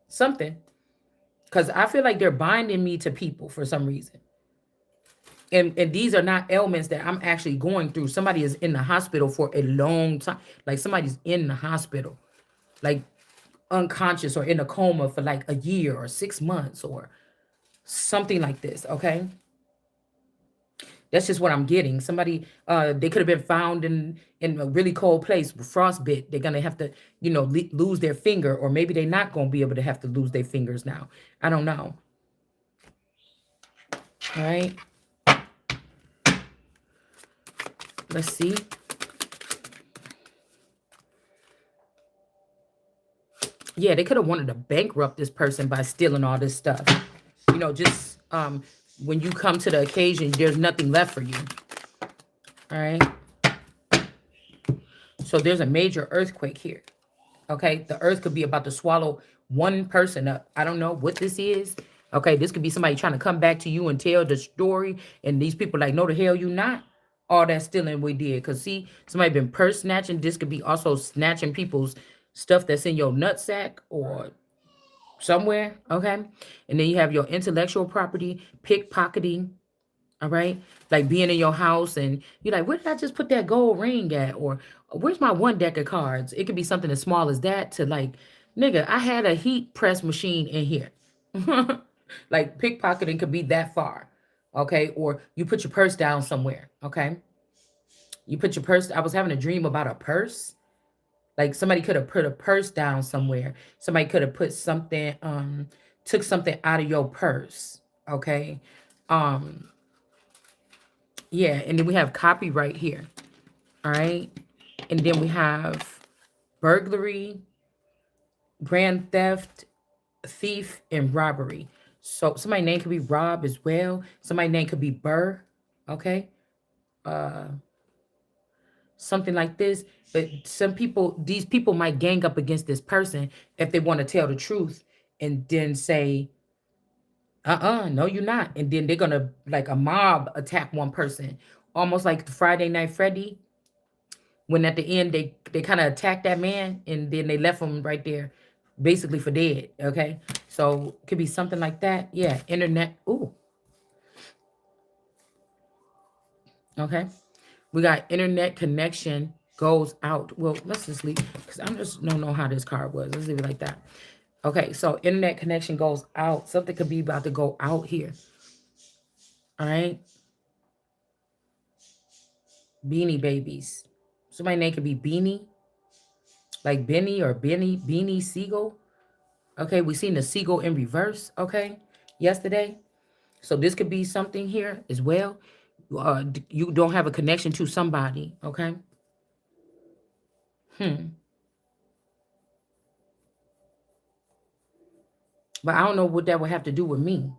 something. Because I feel like they're binding me to people for some reason. And these are not ailments that I'm actually going through. Somebody is in the hospital for a long time. Like somebody's in the hospital, like unconscious or in a coma for like a year or 6 months or something like this. Okay. That's just what I'm getting. Somebody, they could have been found in a really cold place with frostbite. They're gonna have to, lose their finger, or maybe they're not gonna be able to have to lose their fingers now. I don't know. All right. Let's see. Yeah, they could have wanted to bankrupt this person by stealing all this stuff. Just when you come to the occasion, there's nothing left for you. All right. So there's a major earthquake here. Okay. The earth could be about to swallow one person up. I don't know what this is. Okay. This could be somebody trying to come back to you and tell the story. And these people like, no, the hell you not. All that stealing we did. Because see, somebody been purse snatching. This could be also snatching people's stuff that's in your nutsack or somewhere. Okay. And then you have your intellectual property, pickpocketing. All right. Like being in your house and you're like, where did I just put that gold ring at? Or where's my one deck of cards? It could be something as small as that to like, nigga, I had a heat press machine in here. Like pickpocketing could be that far. Okay. Or you put your purse down somewhere. Okay. You put your purse. I was having a dream about a purse. Like somebody could have put a purse down somewhere. Somebody could have put something, took something out of your purse. Okay. Um, yeah, and then we have copyright here. All right. And then we have burglary, grand theft, thief, and robbery. So somebody's name could be Rob as well. Somebody's name could be Burr. Okay. Uh something like this. But some people, these people might gang up against this person if they want to tell the truth and then say, no, you're not. And then they're gonna like a mob attack one person. Almost like the Friday Night Freddy, when at the end they kind of attacked that man and then they left him right there basically for dead. Okay. So it could be something like that. Yeah. Internet. Ooh. Okay. We got internet connection goes out. Well, let's just leave because I just don't know how this card was. Let's leave it like that. Okay, so internet connection goes out. Something could be about to go out here. All right. Beanie Babies. Somebody's name could be Beanie. Like Benny or Beanie Siegel. Okay, we seen the seagull in reverse, okay, yesterday. So this could be something here as well. You don't have a connection to somebody, okay? But I don't know what that would have to do with me.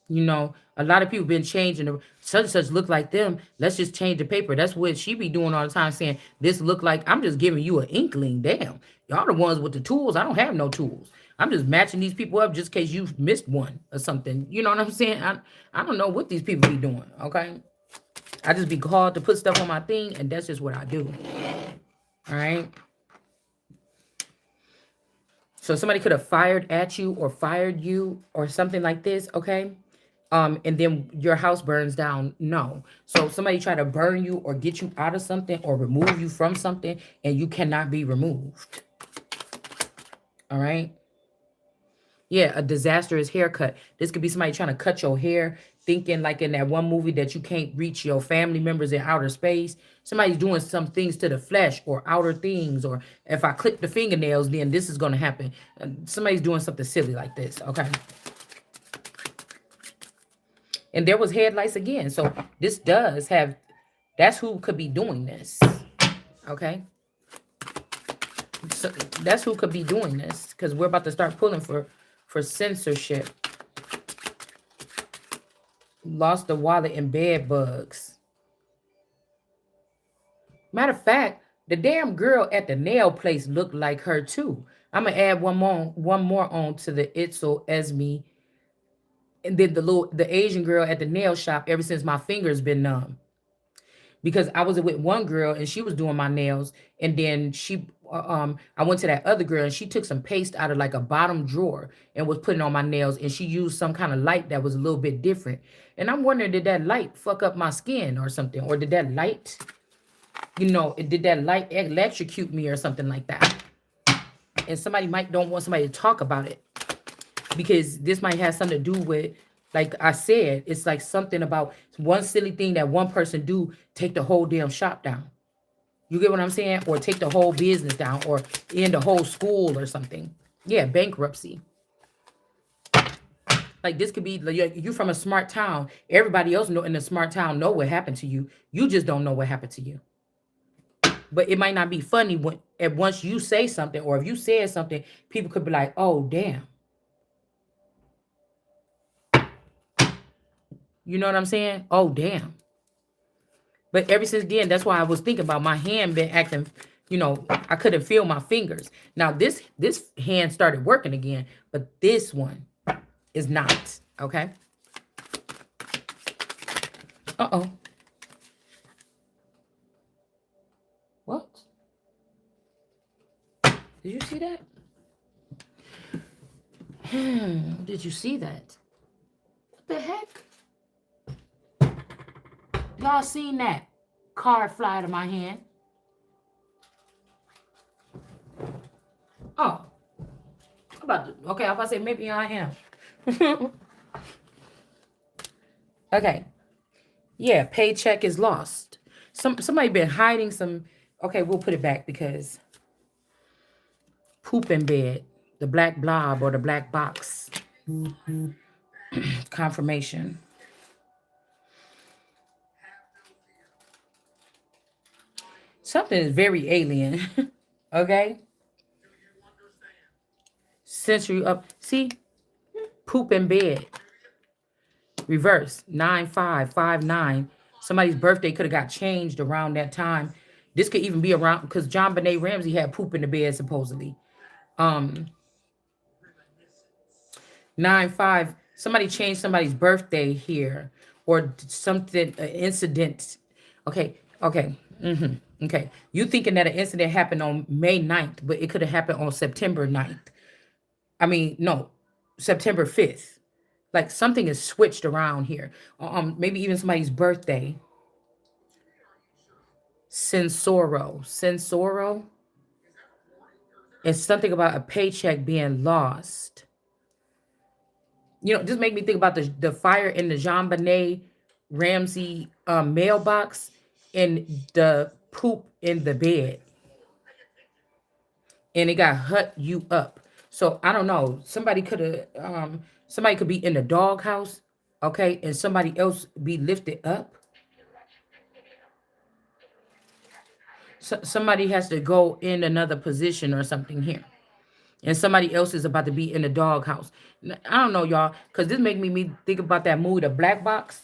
You know, a lot of people been changing the such and such look like them. Let's just change the paper. That's what she be doing all the time, saying this look like. I'm just giving you an inkling. Damn, y'all the ones with the tools. I don't have no tools. I'm just matching these people up just in case you missed one or something. You know what I'm saying? I don't know what these people be doing. Okay, I just be called to put stuff on my thing, and that's just what I do. All right. So somebody could have fired at you or fired you or something like this. Okay. And then your house burns down. No. So somebody try to burn you or get you out of something or remove you from something and you cannot be removed. All right. Yeah, a disastrous haircut. This could be somebody trying to cut your hair, thinking like in that one movie that you can't reach your family members in outer space. Somebody's doing some things to the flesh or outer things, or if I clip the fingernails, then this is going to happen. Somebody's doing something silly like this. Okay. And there was headlights again. So this does have, that's who could be doing this. Okay. So that's who could be doing this because we're about to start pulling for censorship. Lost the wallet and bed bugs. Matter of fact, the damn girl at the nail place looked like her too. I'm gonna add one more on to the Itzel Esme. And then the Asian girl at the nail shop ever since my fingers been numb. Because I was with one girl and she was doing my nails, and then I went to that other girl and she took some paste out of like a bottom drawer and was putting on my nails, and she used some kind of light that was a little bit different. And I'm wondering, did that light fuck up my skin or something, or did that light, did that light electrocute me or something like that? And somebody might don't want somebody to talk about it because this might have something to do with, like I said, it's like something about one silly thing that one person do, take the whole damn shop down. You get what I'm saying? Or take the whole business down or end the whole school or something. Yeah, bankruptcy. Like this could be, you from a smart town. Everybody else in a smart town know what happened to you. You just don't know what happened to you. But it might not be funny once you say something, or if you said something, people could be like, oh, damn. You know what I'm saying? Oh, damn. But ever since then, that's why I was thinking about my hand been acting, I couldn't feel my fingers. Now this hand started working again, but this one is not, okay? Uh-oh. What? Did you see that? Did you see that? What the heck? Y'all seen that card fly out of my hand? Oh. Okay, I'm about to say maybe I am. Okay. Yeah, paycheck is lost. Somebody been hiding some. Okay, we'll put it back because poop in bed, the black blob or the black box confirmation. Something is very alien. Okay, sensory up. See, poop in bed. Reverse 9559. Somebody's birthday could have got changed around that time. This could even be around because John Benet Ramsey had poop in the bed supposedly. Um, 9-5. Somebody changed somebody's birthday here, or something, an incident. Okay, okay, okay. You thinking that an incident happened on May 9th, but it could have happened on September 9th. I mean, no, September 5th. Like something is switched around here. Maybe even somebody's birthday. Sensoro. It's something about a paycheck being lost. Just make me think about the fire in the Jean Benet Ramsey mailbox and the poop in the bed, and it got hut you up. So I don't know. Somebody could be in the doghouse, okay, and somebody else be lifted up. So somebody has to go in another position or something here, and somebody else is about to be in the doghouse. I don't know, y'all, because this make me think about that movie, The Black Box.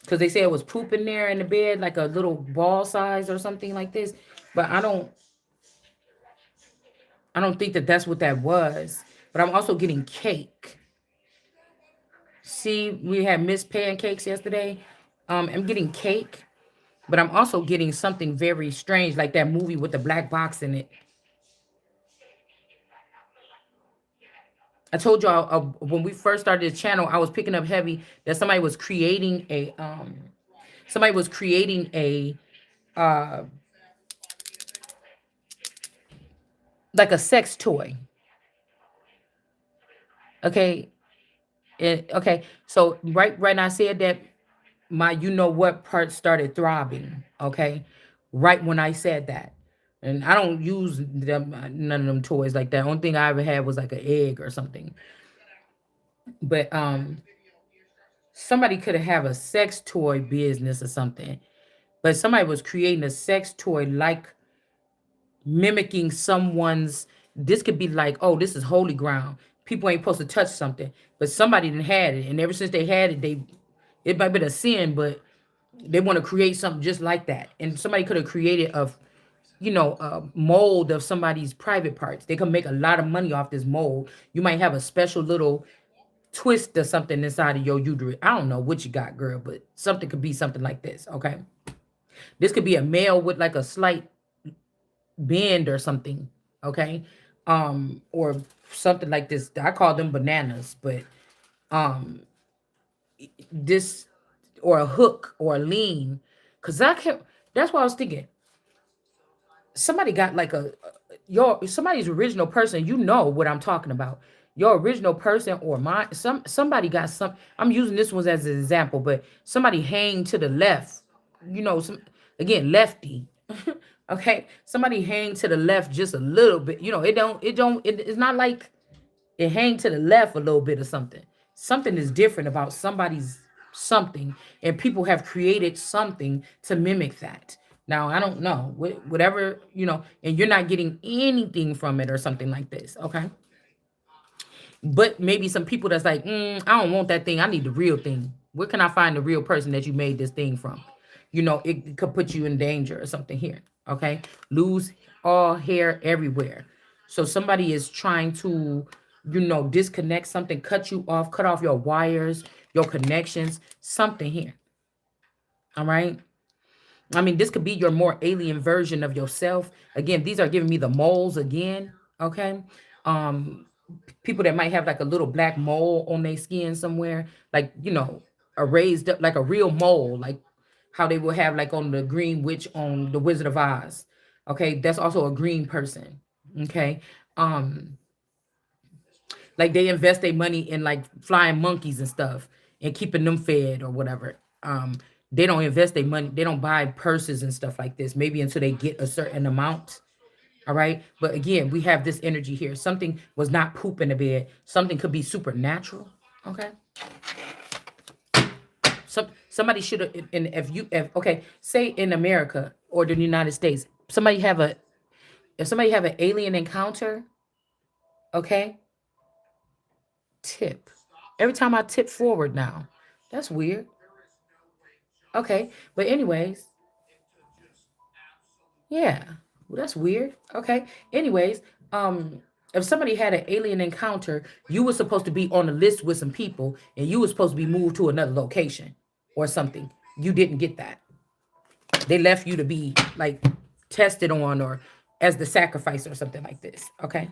Because they say it was poop in there in the bed, like a little ball size or something like this. But I don't think that that's what that was. But I'm also getting cake. See, we had Miss Pancakes yesterday. I'm getting cake, but I'm also getting something very strange, like that movie with the black box in it. I told y'all when we first started this channel, I was picking up heavy that somebody was creating a uh like a sex toy. Okay, okay. So right now I said that my what part started throbbing. Okay, right when I said that, and I don't use none of them toys like that. Only thing I ever had was like an egg or something. But somebody could have a sex toy business or something. But somebody was creating a sex toy like mimicking someone's. This could be like, oh, this is holy ground. People ain't supposed to touch something, but somebody didn't had it, and ever since they had it, it might be a sin, but they want to create something just like that. And somebody could have created a mold of somebody's private parts. They could make a lot of money off this mold. You might have a special little twist or something inside of your uterus. I don't know what you got, girl, but something could be something like this. Okay, this could be a male with like a slight bend or something. Okay, or something like this. I call them bananas, but um this, or a hook or a lean, because I can't. That's what I was thinking. Somebody got like your somebody's original person. You know what I'm talking about. Your original person or mine. Somebody got some. I'm using this one as an example, but somebody hang to the left. Again, lefty. Okay, somebody hang to the left just a little bit. It's not like it hang to the left a little bit or something. Something is different about somebody's something, and people have created something to mimic that. Now I don't know whatever and you're not getting anything from it or something like this. Okay, but maybe some people that's like, I don't want that thing. I need the real thing. Where can I find the real person that you made this thing from? It could put you in danger or something here. Okay, lose all hair everywhere. So somebody is trying to, disconnect something, cut you off, cut off your wires, your connections, something here. All right. I mean, this could be your more alien version of yourself. Again, these are giving me the moles again. Okay. Um, People that might have like a little black mole on their skin somewhere, like, a raised up, like a real mole, like how they will have like on the Green Witch on the Wizard of Oz. Okay, that's also a green person. Okay, um, like they invest their money in like flying monkeys and stuff and keeping them fed or whatever. They don't invest their money. They don't buy purses and stuff like this. Maybe until they get a certain amount. All right. But again, we have this energy here. Something was not poop in the bed. Something could be supernatural. Okay. Somebody should have. And if okay, say in America or the United States, if somebody have an alien encounter, okay, tip. Every time I tip forward now, that's weird. Okay, but anyways, yeah, well, that's weird. Okay, anyways, um, if somebody had an alien encounter, you were supposed to be on a list with some people, and you were supposed to be moved to another location or something. You didn't get that. They left you to be like tested on or as the sacrifice or something like this. Okay,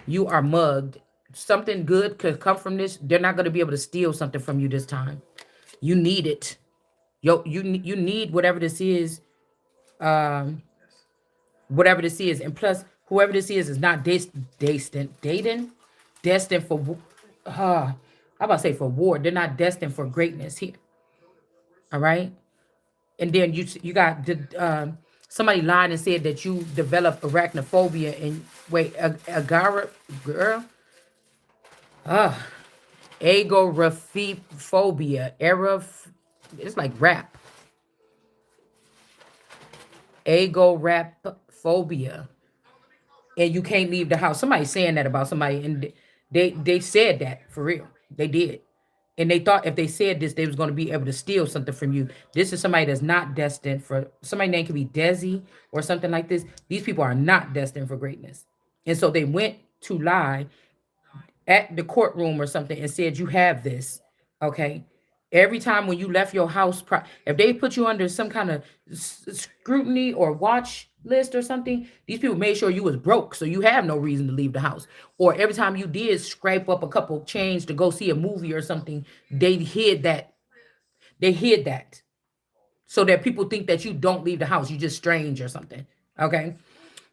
you are mugged. Something good could come from this. They're not going to be able to steal something from you this time. You need it. You need whatever this is. Um, whatever this is, and plus, whoever this is not destined for. I'm about to say for war. They're not destined for greatness here. All right, and then you got somebody lied and said that you developed arachnophobia and wait, agara girl, agoraphobia, it's like rap, agoraphobia, and you can't leave the house. Somebody's saying that about somebody, and they said that for real. They did, and they thought if they said this, they was going to be able to steal something from you. This is somebody that's not destined for. Somebody name could be Desi or something like this. These people are not destined for greatness, and so they went to lie at the courtroom or something and said you have this. Okay, every time when you left your house, if they put you under some kind of scrutiny or watch list or something, these people made sure you was broke, so you have no reason to leave the house. Or every time you did scrape up a couple change to go see a movie or something, they hid that so that people think that you don't leave the house, you just strange or something. Okay,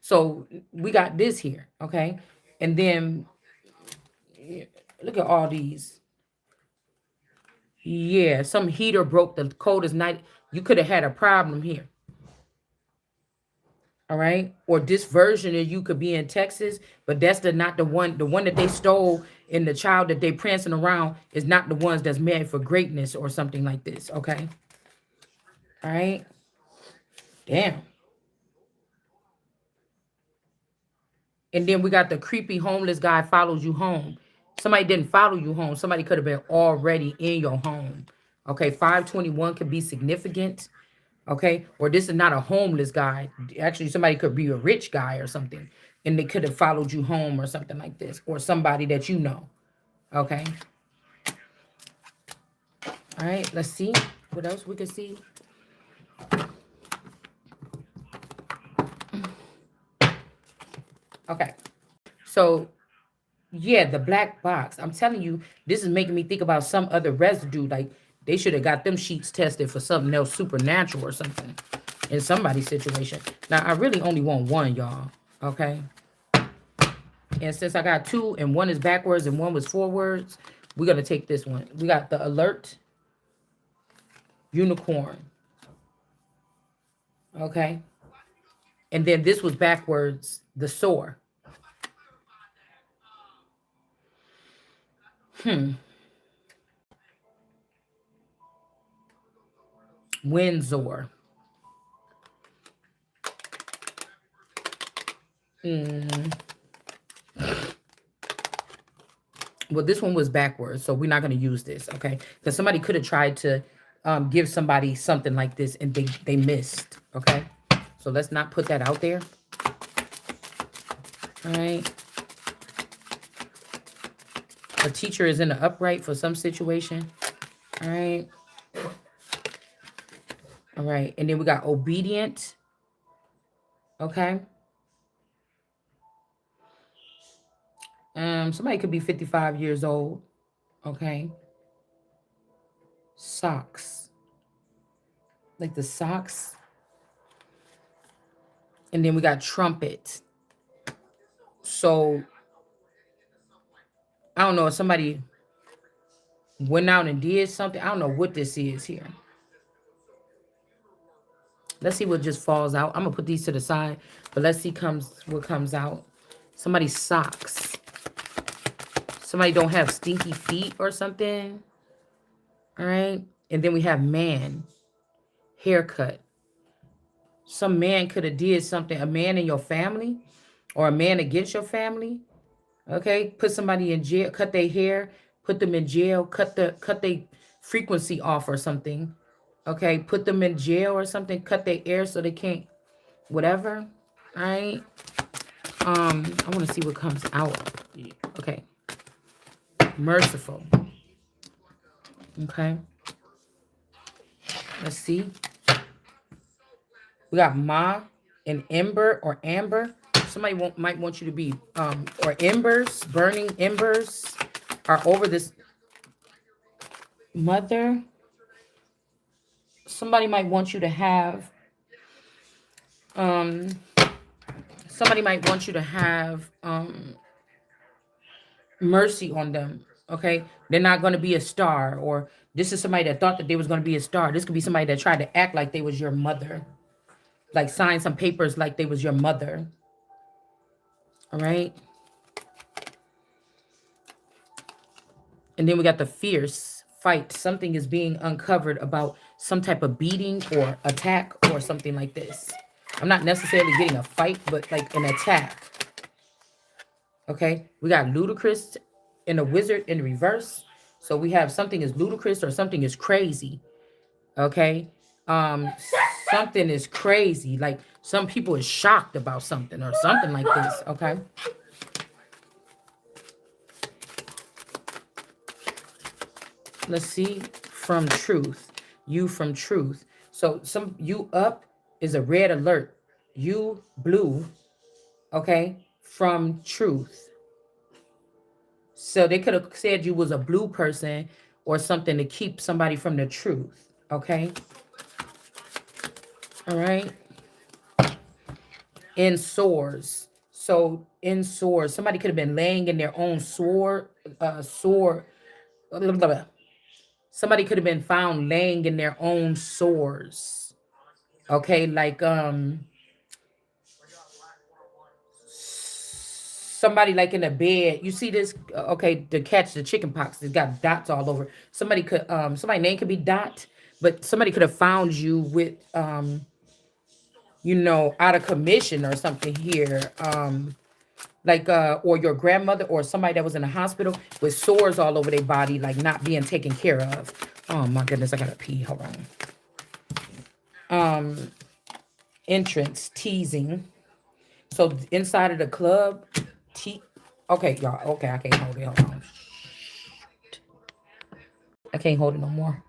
so we got this here. Okay, and then look at all these. Yeah, some heater broke the coldest night. You could have had a problem here. All right. Or this version of you could be in Texas, but that's not the one. The one that they stole and the child that they prancing around is not the ones that's meant for greatness or something like this. Okay. All right. Damn. And then we got the creepy homeless guy follows you home. Somebody didn't follow you home. Somebody could have been already in your home. Okay. 521 could be significant. Okay, or this is not a homeless guy. Actually, somebody could be a rich guy or something, and they could have followed you home or something like this, or somebody that you know. Okay, all right, let's see what else we can see. Okay, so yeah, the black box. I'm telling you, this is making me think about some other residue. Like they should have got them sheets tested for something else supernatural or something in somebody's situation. Now I really only want one, y'all. Okay. And since I got two and one is backwards and one was forwards, we're going to take this one. We got the alert unicorn. Okay. And then this was backwards, the soar. Windsor. Well, this one was backwards, so we're not going to use this, okay? Because somebody could have tried to give somebody something like this and they missed, okay? So let's not put that out there. All right. A teacher is in the upright for some situation. All right. All right. And then we got obedient. Okay. Somebody could be 55 years old. Okay. Socks. like the socks. And then we got trumpet. So I don't know if somebody went out and did something. I don't know what this is here. Let's see what just falls out. I'm gonna put these to the side, but let's see what comes out. Somebody's socks. Somebody don't have stinky feet or something. All right. And then we have man, haircut. Some man could have did something. A man in your family, or a man against your family. Okay. Put somebody in jail. Cut their hair. Put them in jail. Cut their frequency off or something. Okay. Put them in jail or something. Cut their air so they can't. Whatever. All right. I want to see what comes out. Okay. Merciful. Okay. Let's see. We got Ma and Ember or Amber. Somebody might want you to be, or embers, burning embers are over this mother. Somebody might want you to have, somebody might want you to have, mercy on them. Okay. They're not going to be a star, or this is somebody that thought that they was going to be a star. This could be somebody that tried to act like they was your mother, like sign some papers like they was your mother. All right. And then we got the fierce fight. Something is being uncovered about some type of beating or attack or something like this. I'm not necessarily getting a fight, but like an attack. Okay. We got ludicrous and a wizard in reverse. So we have something is ludicrous or something is crazy. Okay. Something is crazy. Like some people is shocked about something or something like this. Okay. Let's see. From truth. You from truth. So you up is a red alert. You blue. Okay. From truth. So they could have said you was a blue person or something to keep somebody from the truth. Okay. All right. In sores. So in sores, somebody could have been laying in their own sore. Blah, blah, blah. Somebody could have been found laying in their own sores. Okay, like somebody like in a bed. You see this? Okay, to catch the chicken pox, it's got dots all over. Somebody could somebody's name could be Dot, but somebody could have found you with out of commission or something here. Like or your grandmother or somebody that was in the hospital with sores all over their body, like not being taken care of. Oh my goodness, I gotta pee. Hold on. Entrance, teasing. So inside of the club, okay, y'all. Okay, I can't hold it. Hold on. I can't hold it no more.